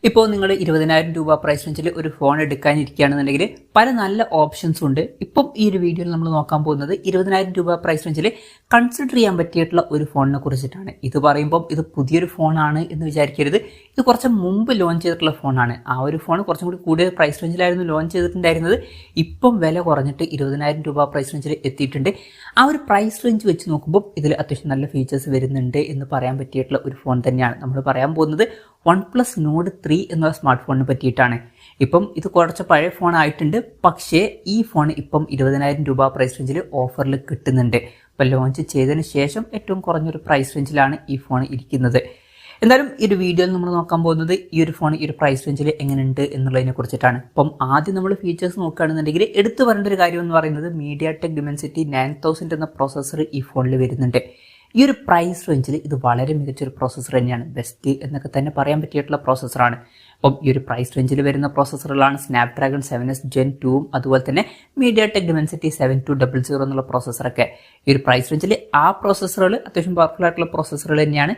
ഇപ്പോൾ നിങ്ങൾ 20,000 രൂപ പ്രൈസ് റേഞ്ചിൽ ഒരു ഫോൺ എടുക്കാനിരിക്കുകയാണെന്നുണ്ടെങ്കിൽ പല നല്ല ഓപ്ഷൻസ് ഉണ്ട്. ഇപ്പം ഈ ഒരു വീഡിയോയിൽ നമ്മൾ നോക്കാൻ പോകുന്നത് 20,000 രൂപ പ്രൈസ് റേഞ്ചിൽ കൺസിഡർ ചെയ്യാൻ പറ്റിയിട്ടുള്ള ഒരു ഫോണിനെ കുറിച്ചിട്ടാണ്. ഇത് പറയുമ്പം ഇത് പുതിയൊരു ഫോണാണ് എന്ന് വിചാരിക്കരുത്. ഇത് കുറച്ച് മുമ്പ് ലോഞ്ച് ചെയ്തിട്ടുള്ള ഫോണാണ്. ആ ഒരു ഫോൺ കുറച്ചും കൂടി കൂടിയ പ്രൈസ് റേഞ്ചിലായിരുന്നു ലോഞ്ച് ചെയ്തിട്ടുണ്ടായിരുന്നത്. ഇപ്പം വില കുറഞ്ഞിട്ട് 20,000 രൂപ പ്രൈസ് റേഞ്ചിൽ എത്തിയിട്ടുണ്ട്. ആ ഒരു പ്രൈസ് റേഞ്ച് വെച്ച് നോക്കുമ്പോൾ ഇതിൽ അത്യാവശ്യം നല്ല ഫീച്ചേഴ്സ് വരുന്നുണ്ട് എന്ന് പറയാൻ പറ്റിയിട്ടുള്ള ഒരു ഫോൺ തന്നെയാണ് നമ്മൾ പറയാൻ പോകുന്നത്. OnePlus Nord 3 എന്ന സ്മാർട്ട് ഫോണിനെ പറ്റിയിട്ടാണ്. ഇപ്പം ഇത് കുറച്ച് പഴയ ഫോൺ ആയിട്ടുണ്ട്, പക്ഷേ ഈ ഫോൺ ഇപ്പം 20,000 രൂപ പ്രൈസ് റേഞ്ചിൽ ഓഫറിൽ കിട്ടുന്നുണ്ട്. ഇപ്പം ലോഞ്ച് ചെയ്തതിന് ശേഷം ഏറ്റവും കുറഞ്ഞൊരു പ്രൈസ് റേഞ്ചിലാണ് ഈ ഫോൺ ഇരിക്കുന്നത്. എന്തായാലും ഈ ഒരു വീഡിയോയിൽ നമ്മൾ നോക്കാൻ പോകുന്നത് ഈ ഒരു ഫോൺ ഈ ഒരു പ്രൈസ് റേഞ്ചിൽ എങ്ങനെയുണ്ട് എന്നുള്ളതിനെ കുറിച്ചിട്ടാണ്. അപ്പം ആദ്യം നമ്മൾ ഫീച്ചേഴ്സ് നോക്കുകയാണെന്നുണ്ടെങ്കിൽ എടുത്തു പറയേണ്ട ഒരു കാര്യം എന്ന് പറയുന്നത് MediaTek Dimensity 9000 എന്ന പ്രോസസ്സർ ഈ ഫോണിൽ വരുന്നുണ്ട്. ഈ ഒരു പ്രൈസ് റേഞ്ചിൽ ഇത് വളരെ മികച്ചൊരു പ്രോസസ്സർ തന്നെയാണ്. ബെസ്റ്റ് എന്നൊക്കെ തന്നെ പറയാൻ പറ്റിയിട്ടുള്ള പ്രോസസ്സറാണ്. അപ്പം ഈ ഒരു പ്രൈസ് റേഞ്ചിൽ വരുന്ന പ്രോസസ്സറുകളാണ് Snapdragon 7S Gen 2ഉം അതുപോലെ തന്നെ MediaTek Dimensity 7200 എന്നുള്ള പ്രോസസ്സറൊക്കെ. ഈ ഒരു പ്രൈസ് റേഞ്ചിൽ ആ പ്രോസസ്സറുകൾ അത്യാവശ്യം പവർഫുൾ ആയിട്ടുള്ള പ്രോസസ്സറുകൾ തന്നെയാണ്.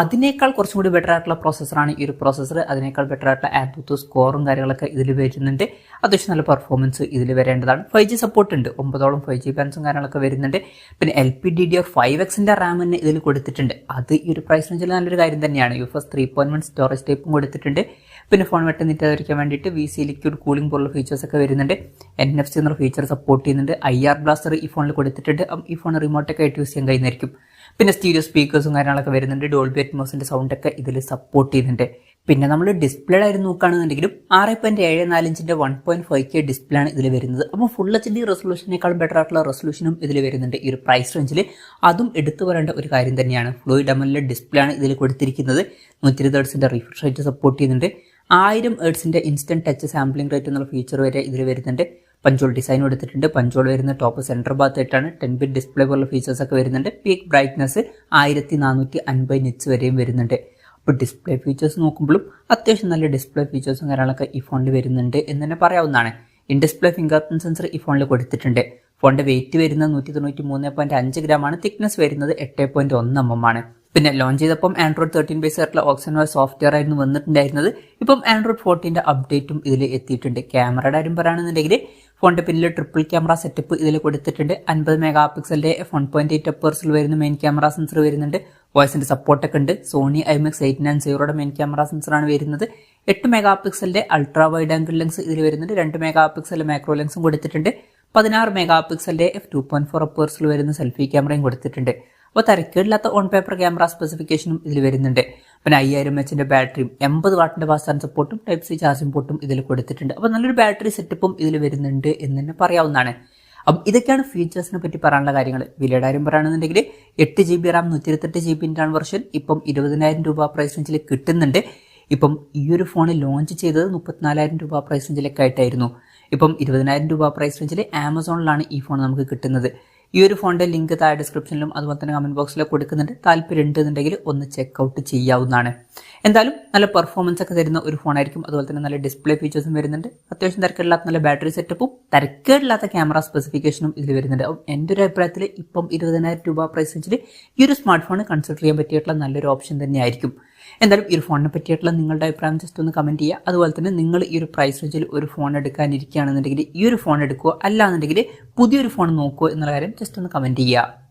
അതിനേക്കാൾ കുറച്ചും കൂടി ബെറ്റർ ആയിട്ടുള്ള പ്രോസസ്സറാണ് ഈ ഒരു പ്രോസസ്സർ. അതിനേക്കാൾ ബെറ്റർ ആയിട്ടുള്ള AnTuTu സ്കോറും കാര്യങ്ങളൊക്കെ ഇതിൽ വരുന്നുണ്ട്. അത്യാവശ്യം നല്ല പെർഫോമൻസ് ഇതിൽ വരേണ്ടതാണ്. 5G സപ്പോർട്ട് ഉണ്ട്. 9ഓളം 5G ബാൻസും കാര്യങ്ങളൊക്കെ വരുന്നുണ്ട്. പിന്നെ LPDDR5Xന്റെ റാം തന്നെ ഇതിൽ കൊടുത്തിട്ടുണ്ട്. അത് ഈ ഒരു പ്രൈസ് റേഞ്ചിൽ നല്ലൊരു കാര്യം തന്നെയാണ്. UFS 3.1 സ്റ്റോറേജ് ടൈപ്പും കൊടുത്തിട്ടുണ്ട്. പിന്നെ ഫോൺ വെട്ടനിറ്റാതിരിക്കാൻ വേണ്ടിയിട്ട് VC ലിക്വിഡ് കൂളിംഗ് പോലുള്ള ഫീച്ചേഴ്സ് ഒക്കെ വരുന്നുണ്ട്. NFC എന്നുള്ള ഫീച്ചർ സപ്പോർട്ട് ചെയ്യുന്നുണ്ട്. IR ബ്ലാസ്റ്റർ ഈ ഫോണിൽ കൊടുത്തിട്ടുണ്ട്. ഈ ഫോൺ റിമോട്ടൊക്കെ ആയിട്ട് യൂസ് ചെയ്യാൻ കഴിയുന്നതായിരിക്കും. പിന്നെ സ്റ്റീരിയോ സ്പീക്കേഴ്സും കാര്യങ്ങളൊക്കെ വരുന്നുണ്ട്. ഡോൾബി അറ്റ്മോസിന്റെ സൗണ്ടൊക്കെ ഇതിൽ സപ്പോർട്ട് ചെയ്യുന്നുണ്ട്. പിന്നെ നമ്മൾ ഡിസ്പ്ലേ ആയിരുന്നു നോക്കുകയാണെന്നുണ്ടെങ്കിലും 6.74 ഇഞ്ചിന്റെ 1.5K ഡിസ്പ്ലേ ആണ് ഇതിൽ വരുന്നത്. അപ്പോൾ ഫുൾ HD റെസൊല്യൂഷനേക്കാൾ ബെറ്റർ ആയിട്ടുള്ള റെസൊല്യൂഷനും ഇതിൽ വരുന്നുണ്ട് ഈ ഒരു പ്രൈസ് റേഞ്ചിൽ. അതും എടുത്തു പറയേണ്ട ഒരു കാര്യം തന്നെയാണ്. ഫ്ലൂയിഡ് AMOLED ഡിസ്പ്ലേ ആണ് ഇതിൽ കൊടുത്തിരിക്കുന്നത്. 120 ഹെർട്സിന്റെ റിഫ്രഷ് റേറ്റ് സപ്പോർട്ട് ചെയ്യുന്നുണ്ട്. 1000 ഹെർട്സിന്റെ ഇൻസ്റ്റന്റ് ടച്ച് സാമ്പിളിംഗ് റേറ്റ് എന്നുള്ള ഫീച്ചർ വരെ ഇതിൽ വരുന്നുണ്ട്. പഞ്ചോൾ ഡിസൈൻ എടുത്തിട്ടുണ്ട്. പഞ്ചോൾ വരുന്ന ടോപ്പ് സെന്റർ ഭാഗത്തായിട്ടാണ്. 10-bit ഡിസ്പ്ലേ പോലുള്ള ഫീച്ചേഴ്സ് ഒക്കെ വരുന്നുണ്ട്. പീക്ക് ബ്രൈറ്റ്നസ് 1450 നിറ്റ്സ് വരെയും വരുന്നുണ്ട്. അപ്പോൾ ഡിസ്പ്ലേ ഫീച്ചേഴ്സ് നോക്കുമ്പോഴും അത്യാവശ്യം നല്ല ഡിസ്പ്ലേ ഫീച്ചേഴ്സും കാര്യങ്ങളൊക്കെ ഈ ഫോണിൽ വരുന്നുണ്ട് എന്ന് തന്നെ പറയാവുന്നതാണ്. In display finger print sensor ഈ ഫോണിൽ കൊടുത്തിട്ടുണ്ട്. ഫോണിന്റെ വെയിറ്റ് വരുന്നത് 193.5 ഗ്രാമാണ്. തിക്നെസ് വരുന്നത് 8.1 mm ആണ്. പിന്നെ ലോഞ്ച് ചെയ്തപ്പം Android 13 ബേസ് ആയിട്ടുള്ള OxygenOS സോഫ്റ്റ്വെയർ ആയിരുന്നു വന്നിട്ടുണ്ടായിരുന്നത്. ഇപ്പം Android 14ന്റെ അപ്ഡേറ്റും ഇതിൽ എത്തിയിട്ടുണ്ട്. ക്യാമറയുടെ കാര്യം പറയുകയാണെന്നുണ്ടെങ്കിൽ ഫോണിന്റെ പിന്നിൽ ട്രിപ്പിൾ ക്യാമറ സെറ്റപ്പ് ഇതിൽ കൊടുത്തിട്ടുണ്ട്. 50 മെഗാ പിക്സലിന്റെ f1.8 അപ്പേഴ്സിൽ വരുന്ന മെയിൻ ക്യാമറ സെൻസർ വരുന്നുണ്ട്. വോയിസിന്റെ സപ്പോർട്ടൊക്കെ ഉണ്ട്. Sony IMX 890യുടെ മെയിൻ ക്യാമറ സെൻസറാണ് വരുന്നത്. 8 മെഗാ പിക്സലിന്റെ അൾട്രാ വൈഡ് ആംഗിൾ ലെൻസ് ഇതിൽ വരുന്നുണ്ട്. 2 മെഗാ പിക്സലിന്റെ മാക്രോ ലെൻസും കൊടുത്തിട്ടുണ്ട്. 16 മെഗാ പിക്സലിന്റെ f2.4 അപ്പേഴ്സിൽ വരുന്ന സെൽഫി ക്യാമറയും കൊടുത്തിട്ടുണ്ട്. അപ്പോൾ തരക്കേടില്ലാത്ത ഓൺ പേപ്പർ ക്യാമറ സ്പെസിഫിക്കേഷനും ഇതിൽ വരുന്നുണ്ട്. പിന്നെ 5000 mAh ബാറ്ററിയും 80 വാട്ടിന്റെ ഫാസ്റ്റ് ചാർജ് സപ്പോർട്ടും Type-C ചാർജിംഗ് പോർട്ടും ഇതിൽ കൊടുത്തിട്ടുണ്ട്. അപ്പോൾ നല്ലൊരു ബാറ്ററി സെറ്റപ്പും ഇതിൽ വരുന്നുണ്ട് എന്ന് തന്നെ പറയാവുന്നതാണ്. അപ്പം ഇതൊക്കെയാണ് ഫീച്ചേഴ്സിനെ പറ്റി പറയാനുള്ള കാര്യങ്ങൾ. വിലയുടെ കാര്യം പറയുകയാണെന്നുണ്ടെങ്കിൽ 8GB Ram 128GB internal version ഇപ്പം 20,000 രൂപ പ്രൈസ് റേഞ്ചിൽ കിട്ടുന്നുണ്ട്. ഇപ്പം ഈ ഒരു ഫോൺ ലോഞ്ച് ചെയ്തത് 34,000 രൂപ പ്രൈസ് റേഞ്ചിലൊക്കെ ആയിട്ടായിരുന്നു. ഇപ്പം 20,000 രൂപ പ്രൈസ് റേഞ്ചിൽ ആമസോണിലാണ് ഈ ഫോൺ നമുക്ക് കിട്ടുന്നത്. ഈ ഒരു ഫോണിന്റെ ലിങ്ക് താഴെ ഡിസ്ക്രിപ്ഷനിലും അതുപോലെ തന്നെ കമന്റ് ബോക്സിലും കൊടുക്കുന്നുണ്ട്. താല്പര്യം ഉണ്ടെന്നുണ്ടെങ്കിൽ ഒന്ന് ചെക്കൗട്ട് ചെയ്യാവുന്നതാണ്. എന്തായാലും നല്ല പെർഫോമൻസ് ഒക്കെ തരുന്ന ഒരു ഫോണായിരിക്കും. അതുപോലെ തന്നെ നല്ല ഡിസ്പ്ലേ ഫീച്ചേഴ്സും വരുന്നുണ്ട്. അത്യാവശ്യം തിരക്കേടില്ലാത്ത നല്ല ബാറ്ററി സെറ്റപ്പും തിരക്കേടില്ലാത്ത ക്യാമറ സ്പെസിഫിക്കേഷനും ഇതിൽ വരുന്നുണ്ട്. അപ്പം എൻ്റെ ഒരു അഭിപ്രായത്തിൽ ഇപ്പം 20,000 രൂപ പ്രൈസ് റേഞ്ചിൽ ഈ ഒരു സ്മാർട്ട് ഫോൺ കൺസിഡർ ചെയ്യാൻ പറ്റിയിട്ടുള്ള നല്ലൊരു ഓപ്ഷൻ തന്നെയായിരിക്കും. എന്തായാലും ഈ ഒരു ഫോണിനെ പറ്റിയിട്ടുള്ള നിങ്ങളുടെ അഭിപ്രായം ജസ്റ്റ് ഒന്ന് കമന്റ് ചെയ്യുക. അതുപോലെ തന്നെ നിങ്ങൾ ഈ ഒരു പ്രൈസ് റേഞ്ചിൽ ഒരു ഫോൺ എടുക്കാനിരിക്കുകയാണെന്നുണ്ടെങ്കിൽ ഈ ഒരു ഫോൺ എടുക്കുമോ അല്ലാന്നുണ്ടെങ്കിൽ പുതിയൊരു ഫോൺ നോക്കുമോ എന്നുള്ള കാര്യം ജസ്റ്റ് ഒന്ന് കമന്റ് ചെയ്യുക.